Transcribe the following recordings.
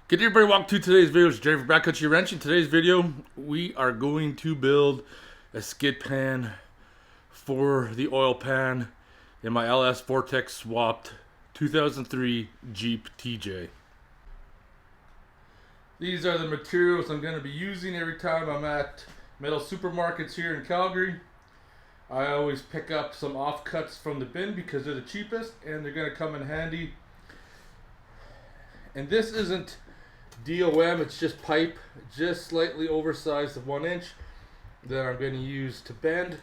Good day, everybody. Welcome to today's video. It's Jerry from BackCountry Wrench. In today's video, we are going to build a skid pan for the oil pan in my LS Vortec swapped 2003 Jeep TJ. These are the materials I'm going to be using every time I'm at metal supermarkets here in Calgary. I always pick up some offcuts from the bin because they're the cheapest and they're going to come in handy. And this isn't DOM, it's just pipe, just slightly oversized of 1 inch that I'm going to use to bend.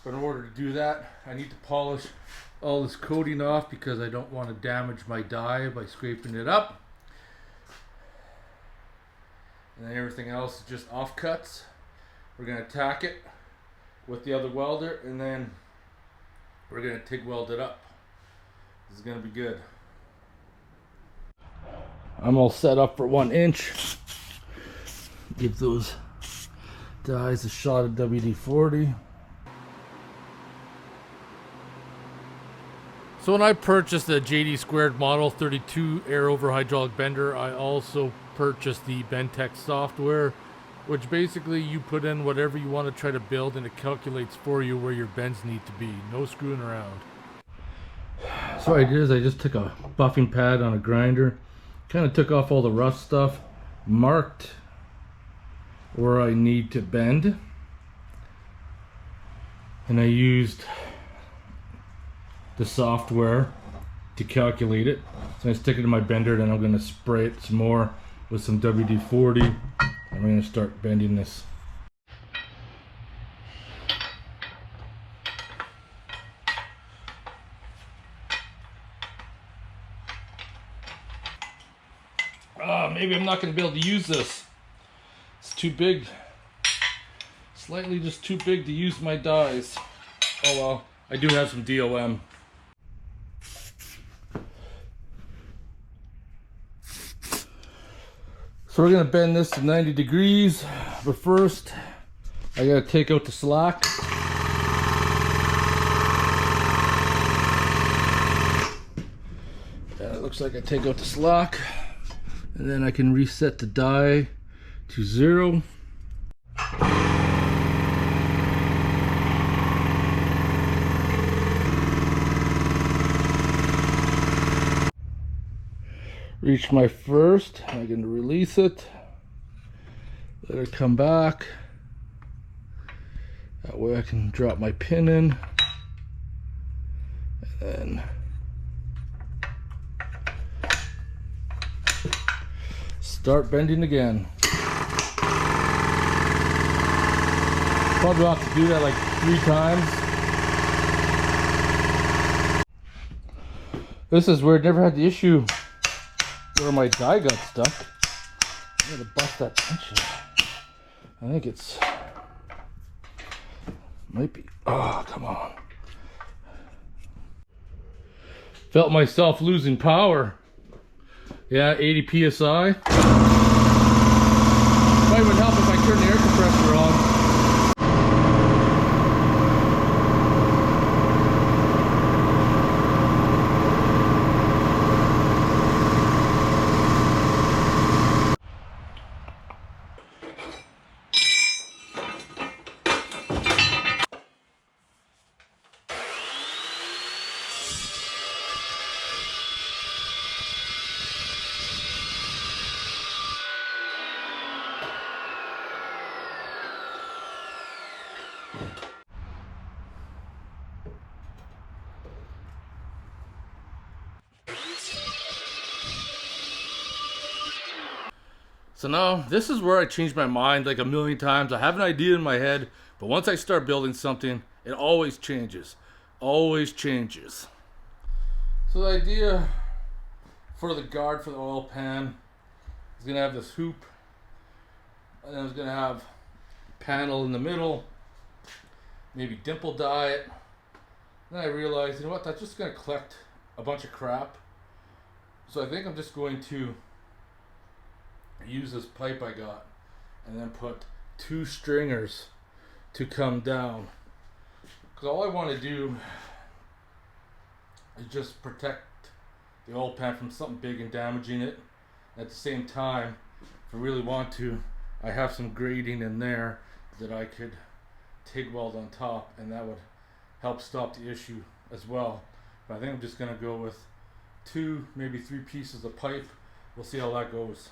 But in order to do that, I need to polish all this coating off because I don't want to damage my die by scraping it up. And then everything else is just offcuts. We're going to tack it with the other welder and then we're going to TIG weld it up. This is going to be good. I'm all set up for 1 inch. Give those dies a shot of WD-40. So when I purchased the JD Squared Model 32 air over hydraulic bender, I also purchased the BendTech software, which basically you put in whatever you want to try to build and it calculates for you where your bends need to be. No screwing around. So what I did is I just took a buffing pad on a grinder, kind of took off all the rough stuff, marked where I need to bend, and I used the software to calculate it. So I stick it in my bender, then I'm going to spray it some more with some WD-40 and I'm going to start bending this. Maybe I'm not going to be able to use this. It's too big. Slightly just too big to use my dies. Oh well, I do have some DOM. So we're going to bend this to 90 degrees. But first, I got to take out the slack. It looks like I take out the slack. And then I can reset the die to 0. Reach my first, I can release it, let it come back. That way I can drop my pin in, and then start bending again. Probably have to do that like 3 times. This is weird, never had the issue where my die got stuck. I gotta bust that tension. I think it's might be, oh come on. Felt myself losing power. Yeah, 80 psi. Might would help if I turn the air compressor on. So now, this is where I change my mind like a million times. I have an idea in my head, but once I start building something, it always changes. Always changes. So the idea for the guard for the oil pan is going to have this hoop, and then it's going to have a panel in the middle, maybe dimple die it. Then I realized, you know what, that's just going to collect a bunch of crap. So I think I'm just going to use this pipe I got and then put 2 stringers to come down, because all I want to do is just protect the oil pan from something big and damaging it. At the same time, if I really want to, I have some grating in there that I could TIG weld on top, and that would help stop the issue as well. But I think I'm just gonna go with 2, maybe 3 pieces of pipe. We'll see how that goes.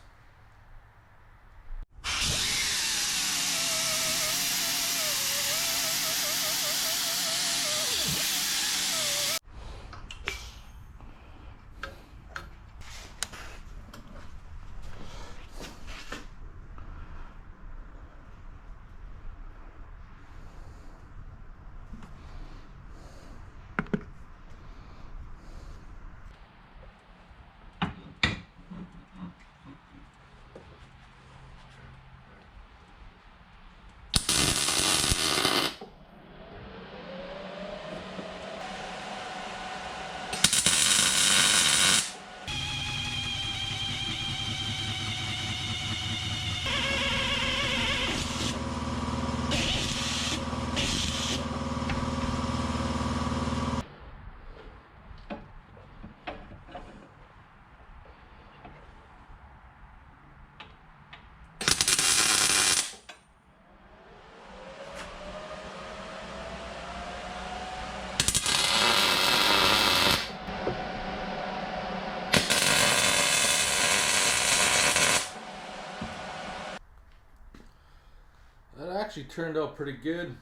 Actually turned out pretty good.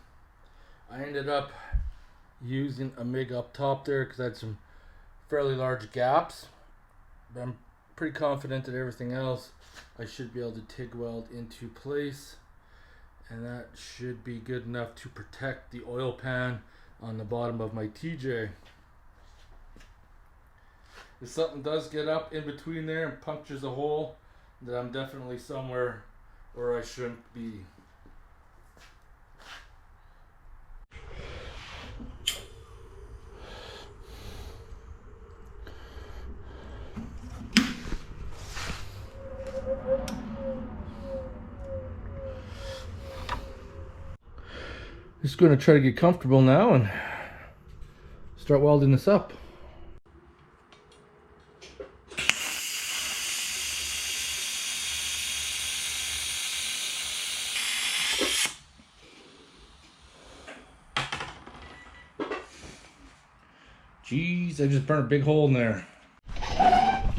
I ended up using a MIG up top there because I had some fairly large gaps, but I'm pretty confident that everything else I should be able to TIG weld into place, and that should be good enough to protect the oil pan on the bottom of my TJ. If something does get up in between there and punctures a hole, then I'm definitely somewhere where I shouldn't be. Just going to try to get comfortable now and start welding this up. Jeez, I just burned a big hole in there. I'm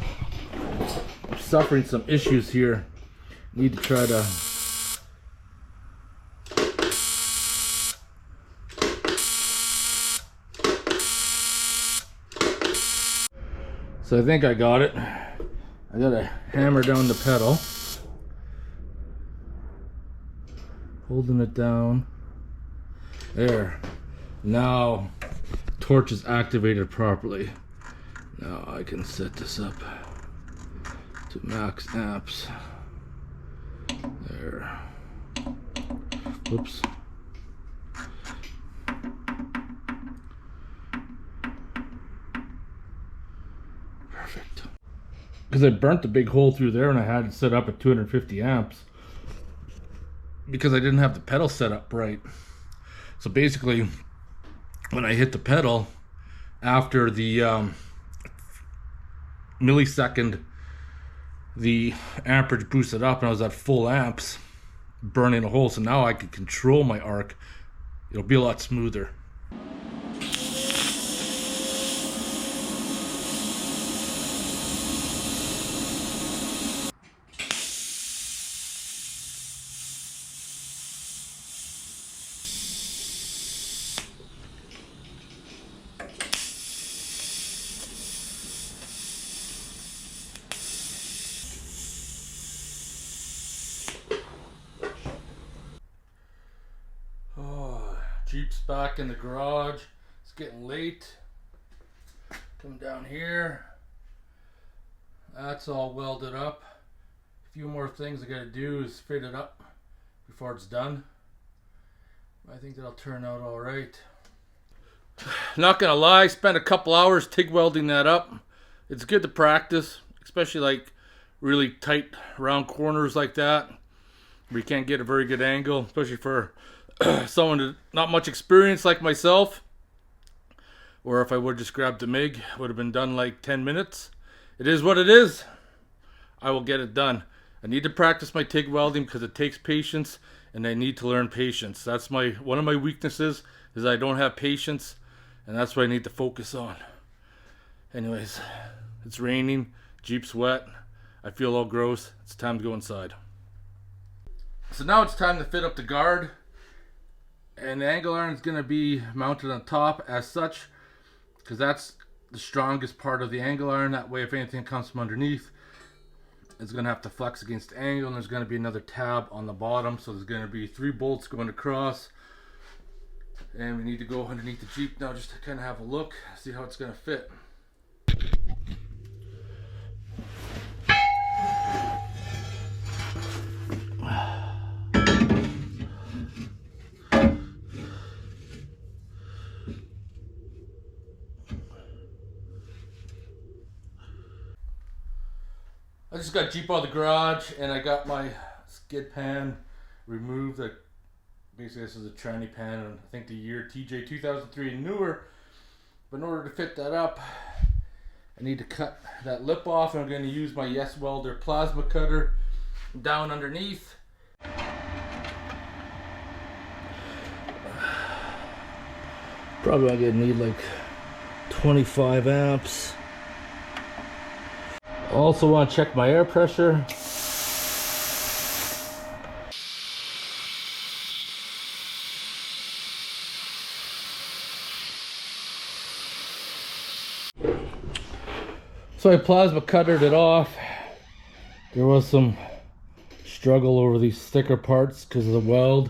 suffering some issues here. Need to try to So I think I got it. I gotta hammer down the pedal. Holding it down. There. Now, torch is activated properly. Now I can set this up to max amps. There. Whoops. Perfect. Because I burnt the big hole through there and I had it set up at 250 amps because I didn't have the pedal set up right. So basically, when I hit the pedal, after the millisecond, the amperage boosted up and I was at full amps, burning a hole. So now I can control my arc. It'll be a lot smoother. Jeep's back in the garage. It's getting late. Come down here. That's all welded up. A few more things I gotta do is fit it up before it's done. I think that'll turn out all right. Not gonna lie, spent a couple hours TIG welding that up. It's good to practice, especially like really tight round corners like that, where you can't get a very good angle, especially for someone with not much experience like myself. Or if I would just grab the MIG, would have been done like 10 minutes. It is what it is. I will get it done. I need to practice my TIG welding because it takes patience, and I need to learn patience. That's one of my weaknesses, is I don't have patience, and that's what I need to focus on. Anyways, it's raining, Jeep's wet, I feel all gross. It's time to go inside. So now it's time to fit up the guard, and the angle iron is going to be mounted on top as such, because that's the strongest part of the angle iron. That way if anything comes from underneath, it's going to have to flex against the angle, and there's going to be another tab on the bottom, so there's going to be 3 bolts going across. And we need to go underneath the Jeep now just to kind of have a look, see how it's going to fit. I just got Jeep out of the garage, and I got my skid pan removed. Basically this is a tranny pan, and I think the year TJ 2003 and newer. But in order to fit that up, I need to cut that lip off, and I'm going to use my Yes Welder plasma cutter down underneath. Probably I'm going to need like 25 amps. Also want to check my air pressure. So I plasma cuttered it off. There was some struggle over these thicker parts because of the weld.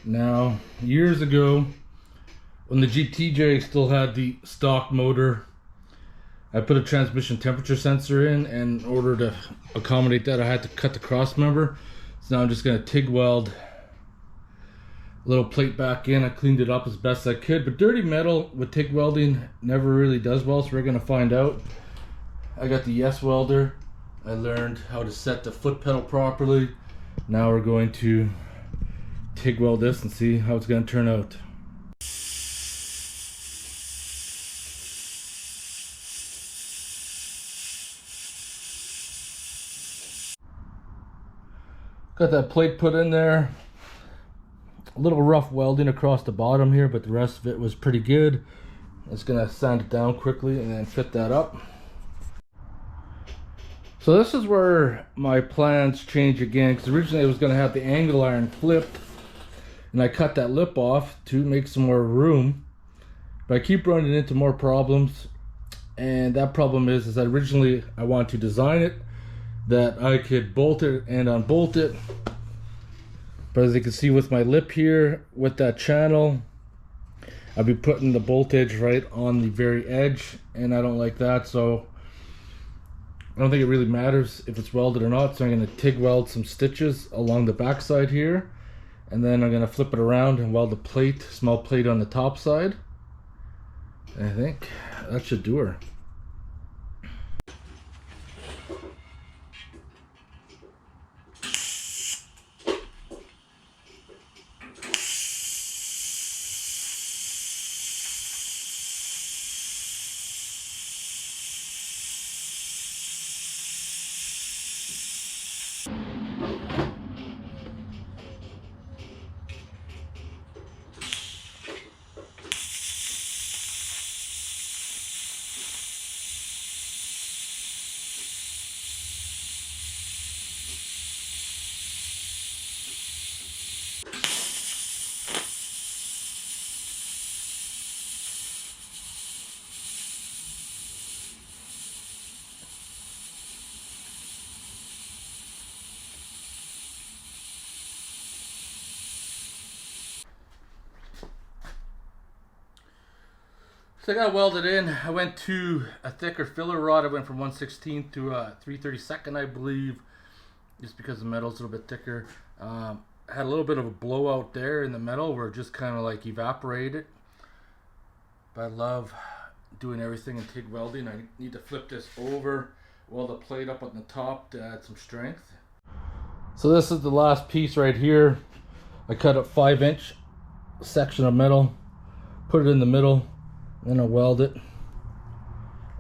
Now, years ago, when the Jeep TJ still had the stock motor, I put a transmission temperature sensor in, and in order to accommodate that, I had to cut the cross member. So now I'm just going to TIG weld a little plate back in. I cleaned it up as best I could, but dirty metal with TIG welding never really does well, so we're going to find out. I got the Yes Welder. I learned how to set the foot pedal properly. Now we're going to TIG weld this and see how it's going to turn out. Got that plate put in there. A little rough welding across the bottom here, but the rest of it was pretty good. It's gonna sand it down quickly and then fit that up. So this is where my plans change again, because originally I was gonna have the angle iron flipped, and I cut that lip off to make some more room. But I keep running into more problems, and that problem is that originally I wanted to design it that I could bolt it and unbolt it, but as you can see with my lip here, with that channel, I'll be putting the bolt edge right on the very edge, and I don't like that, so I don't think it really matters if it's welded or not. So I'm going to TIG weld some stitches along the back side here, and then I'm going to flip it around and weld a plate, small plate on the top side. And I think that should do her. So I got welded in. I went to a thicker filler rod. I went from 1/16 to 3/32, I believe, just because the metal's a little bit thicker. I had a little bit of a blowout there in the metal where it just kind of like evaporated. But I love doing everything in TIG welding. I need to flip this over, weld the plate up on the top to add some strength. So this is the last piece right here. I cut a 5-inch section of metal, put it in the middle, then I'll weld it,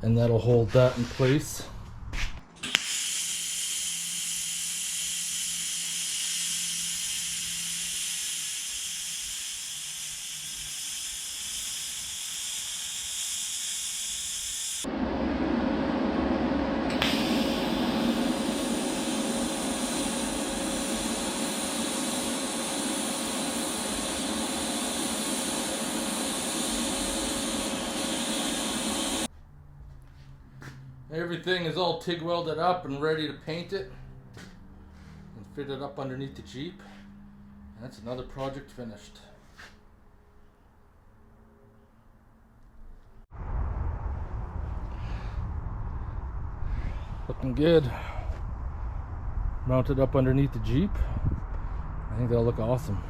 and that'll hold that in place. Everything is all TIG welded up and ready to paint it and fit it up underneath the Jeep. And that's another project finished. Looking good. Mounted up underneath the Jeep. I think that'll look awesome.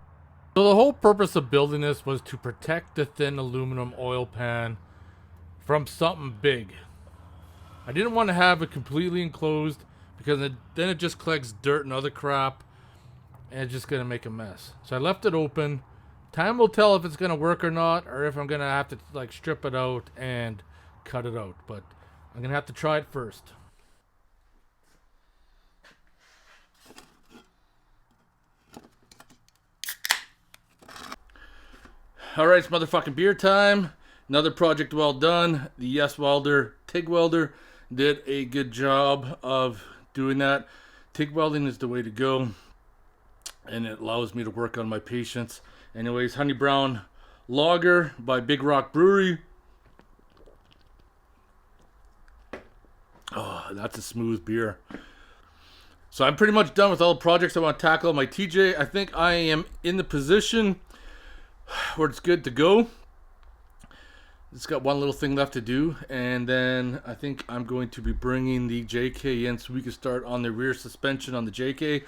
So the whole purpose of building this was to protect the thin aluminum oil pan from something big. I didn't want to have it completely enclosed because then it just collects dirt and other crap and it's just going to make a mess. So I left it open. Time will tell if it's going to work or not, or if I'm going to have to like strip it out and cut it out. But I'm going to have to try it first. Alright, it's motherfucking beer time. Another project well done. The Yes Welder TIG welder did a good job of doing that. TIG welding is the way to go, and it allows me to work on my patience. Anyways, Honey Brown Lager by Big Rock Brewery. Oh, that's a smooth beer. So I'm pretty much done with all the projects I want to tackle on my TJ. I think I am in the position where it's good to go. It's got one little thing left to do, and then I think I'm going to be bringing the JK in so we can start on the rear suspension on the JK.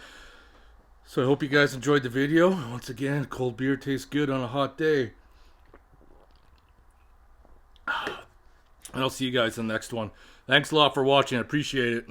So I hope you guys enjoyed the video. Once again, cold beer tastes good on a hot day. And I'll see you guys in the next one. Thanks a lot for watching. I appreciate it.